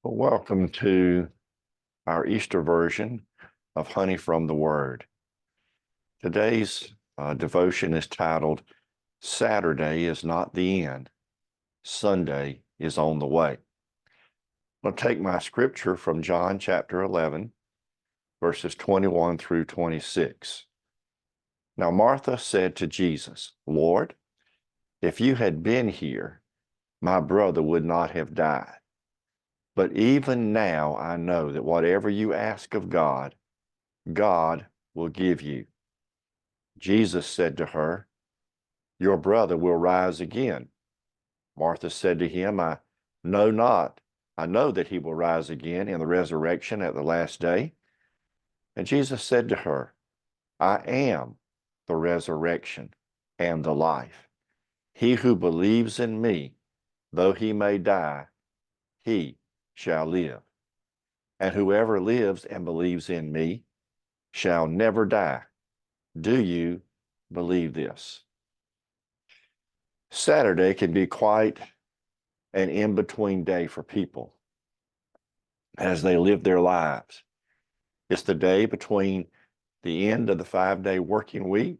Well, welcome to our Easter version of Honey from the Word. Today's devotion is titled, Saturday is Not the End, Sunday is on the Way. I'll take my scripture from John chapter 11, verses 21 through 26. Now Martha said to Jesus, Lord, if you had been here, my brother would not have died. But even now I know that whatever you ask of God, God will give you. Jesus said to her, Your brother will rise again. Martha said to him, I know not. I know that he will rise again in the resurrection at the last day. And Jesus said to her, I am the resurrection and the life. He who believes in me, though he may die, he shall live. And whoever lives and believes in me shall never die. Do you believe this? Saturday can be quite an in-between day for people as they live their lives. It's the day between the end of the 5-day working week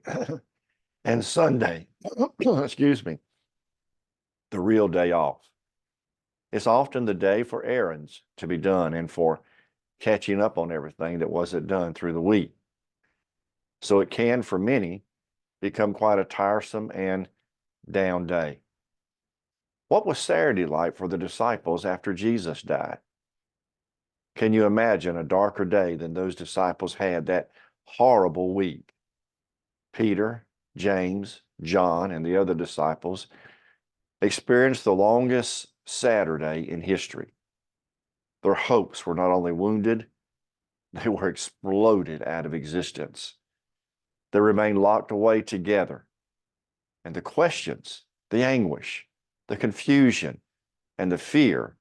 and Sunday, excuse me, the real day off. It's often the day for errands to be done and for catching up on everything that wasn't done through the week. So it can, for many, become quite a tiresome and down day. What was Saturday like for the disciples after Jesus died? Can you imagine a darker day than those disciples had that horrible week? Peter, James, John, and the other disciples experienced the longest Saturday in history. Their hopes were not only wounded, they were exploded out of existence. They remained locked away together. And the questions, the anguish, the confusion, and the fear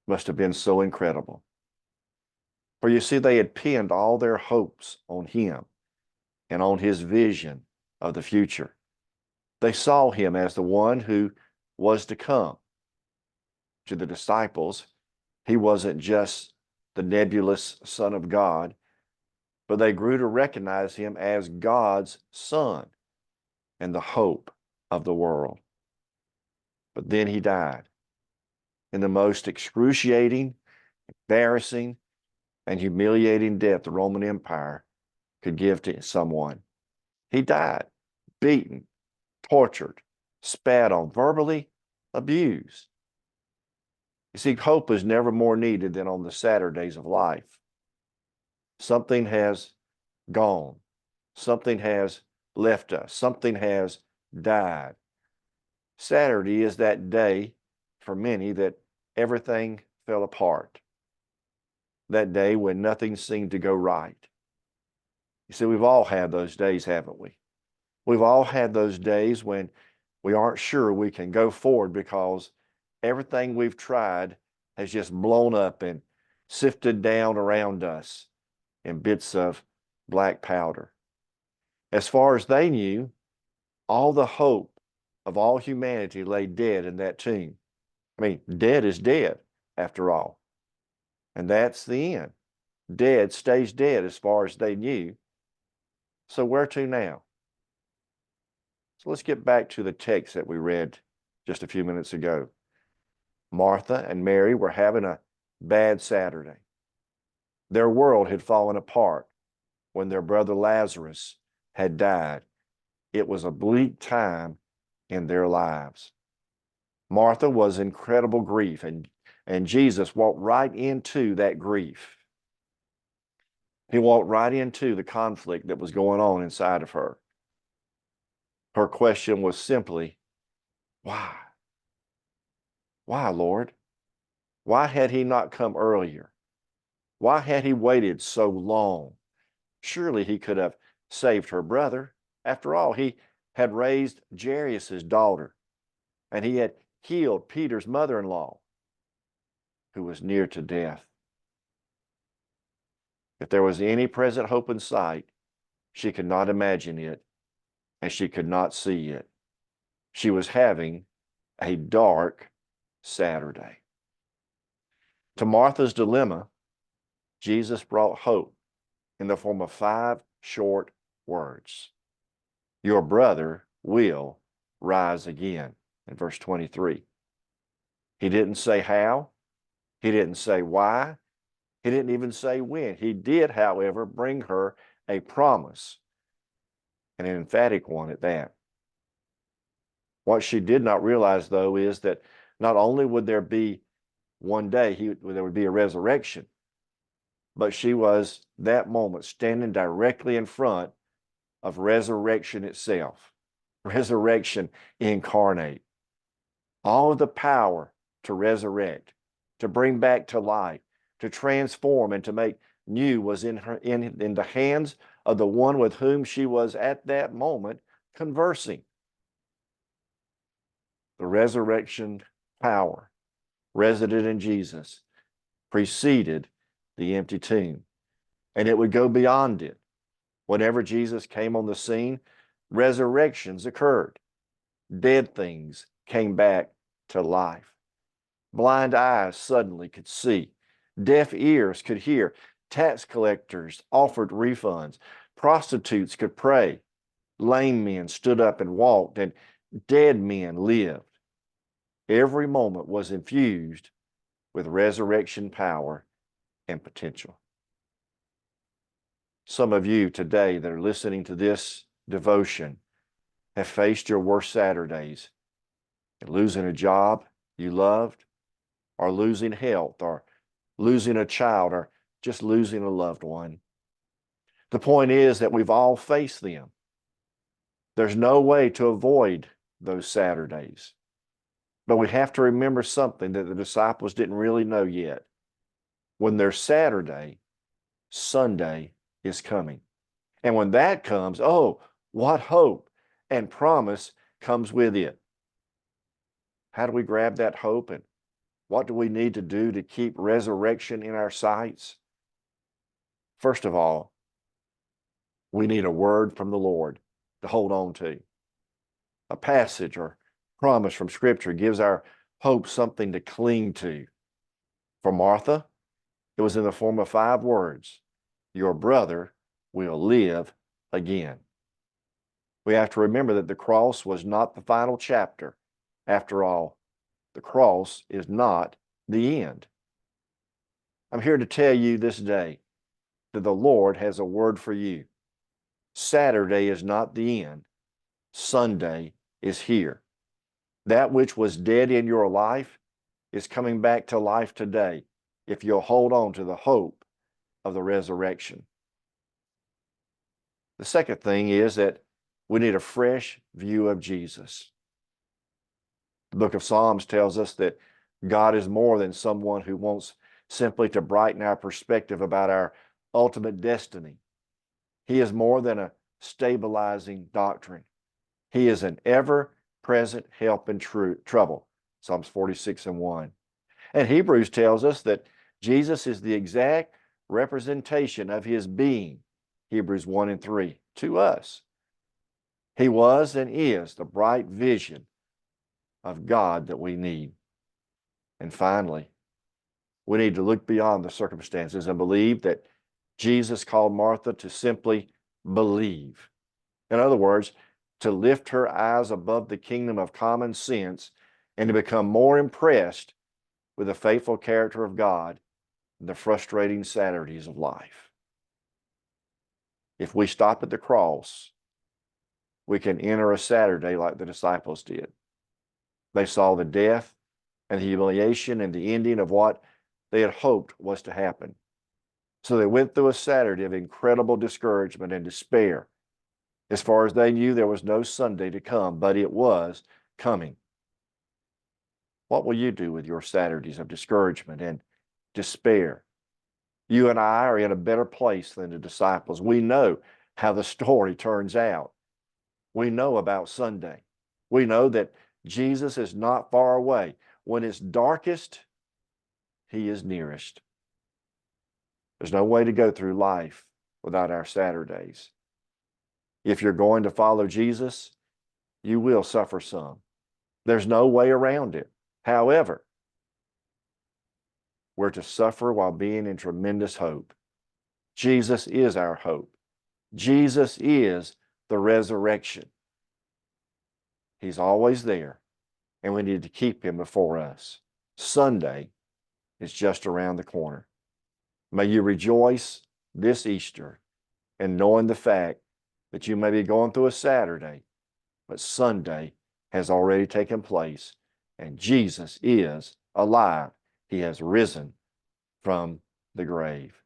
must have been so incredible. For you see, they had pinned all their hopes on him and on his vision of the future. They saw him as the one who was to come. To the disciples, he wasn't just the nebulous Son of God, but they grew to recognize him as God's Son and the hope of the world. But then he died in the most excruciating, embarrassing, and humiliating death the Roman Empire could give to someone. He died, beaten, tortured, spat on, verbally abused. You see, hope is never more needed than on the Saturdays of life. Something has gone. Something has left us. Something has died. Saturday is that day for many that everything fell apart. That day when nothing seemed to go right. You see, we've all had those days, haven't we? We've all had those days when we aren't sure we can go forward because everything we've tried has just blown up and sifted down around us in bits of black powder. As far as they knew, all the hope of all humanity lay dead in that tomb. I mean, dead is dead, after all. And that's the end. Dead stays dead as far as they knew. So where to now? So let's get back to the text that we read just a few minutes ago. Martha and Mary were having a bad Saturday. Their world had fallen apart when their brother Lazarus had died. It was a bleak time in their lives. Martha was in incredible grief, and Jesus walked right into that grief. He walked right into the conflict that was going on inside of her. Her question was simply, why? Why, Lord? Why had he not come earlier? Why had he waited so long? Surely he could have saved her brother. After all, he had raised Jairus' daughter, and he had healed Peter's mother-in-law, who was near to death. If there was any present hope in sight, she could not imagine it, and she could not see it. She was having a dark Saturday. To Martha's dilemma, Jesus brought hope in the form of 5 short words. Your brother will rise again, in verse 23. He didn't say how. He didn't say why. He didn't even say when. He did, however, bring her a promise, and an emphatic one at that. What she did not realize, though, is that not only would there be one day, there would be a resurrection, but she was that moment standing directly in front of resurrection itself, resurrection incarnate. All of the power to resurrect, to bring back to life, to transform and to make new was in the hands of the one with whom she was at that moment conversing. The resurrection power resident in Jesus preceded the empty tomb, and it would go beyond it. Whenever Jesus came on the scene, resurrections occurred. Dead things came back to life. Blind eyes suddenly could see. Deaf ears could hear. Tax collectors offered refunds. Prostitutes could pray. Lame men stood up and walked, and dead men lived. Every moment was infused with resurrection power and potential. Some of you today that are listening to this devotion have faced your worst Saturdays, losing a job you loved, or losing health, or losing a child, or just losing a loved one. The point is that we've all faced them. There's no way to avoid those Saturdays. But we have to remember something that the disciples didn't really know yet. When there's Saturday, Sunday is coming. And when that comes, oh, what hope and promise comes with it. How do we grab that hope, and what do we need to do to keep resurrection in our sights? First of all, we need a word from the Lord to hold on to. A passage or promise from Scripture gives our hope something to cling to. For Martha, it was in the form of 5 words. Your brother will live again. We have to remember that the cross was not the final chapter. After all, the cross is not the end. I'm here to tell you this day that the Lord has a word for you. Saturday is not the end. Sunday is here. That which was dead in your life is coming back to life today if you'll hold on to the hope of the resurrection. The second thing is that we need a fresh view of Jesus. The book of Psalms tells us that God is more than someone who wants simply to brighten our perspective about our ultimate destiny. He is more than a stabilizing doctrine. He is an ever-present help in trouble. Psalms 46:1. And Hebrews tells us that Jesus is the exact representation of his being. Hebrews 1:3 to us. He was and is the bright vision of God that we need. And finally, we need to look beyond the circumstances and believe that Jesus called Martha to simply believe. In other words, to lift her eyes above the kingdom of common sense and to become more impressed with the faithful character of God and the frustrating Saturdays of life. If we stop at the cross, we can enter a Saturday like the disciples did. They saw the death and the humiliation and the ending of what they had hoped was to happen. So they went through a Saturday of incredible discouragement and despair. As far as they knew, there was no Sunday to come, but it was coming. What will you do with your Saturdays of discouragement and despair? You and I are in a better place than the disciples. We know how the story turns out. We know about Sunday. We know that Jesus is not far away. When it's darkest, he is nearest. There's no way to go through life without our Saturdays. If you're going to follow Jesus, you will suffer some. There's no way around it. However, We're to suffer while being in tremendous hope. Jesus is our hope. Jesus is the resurrection. He's always there, and we need to keep him before us. Sunday is just around the corner. May you rejoice this Easter in knowing the fact that you may be going through a Saturday, but Sunday has already taken place, and Jesus is alive. He has risen from the grave.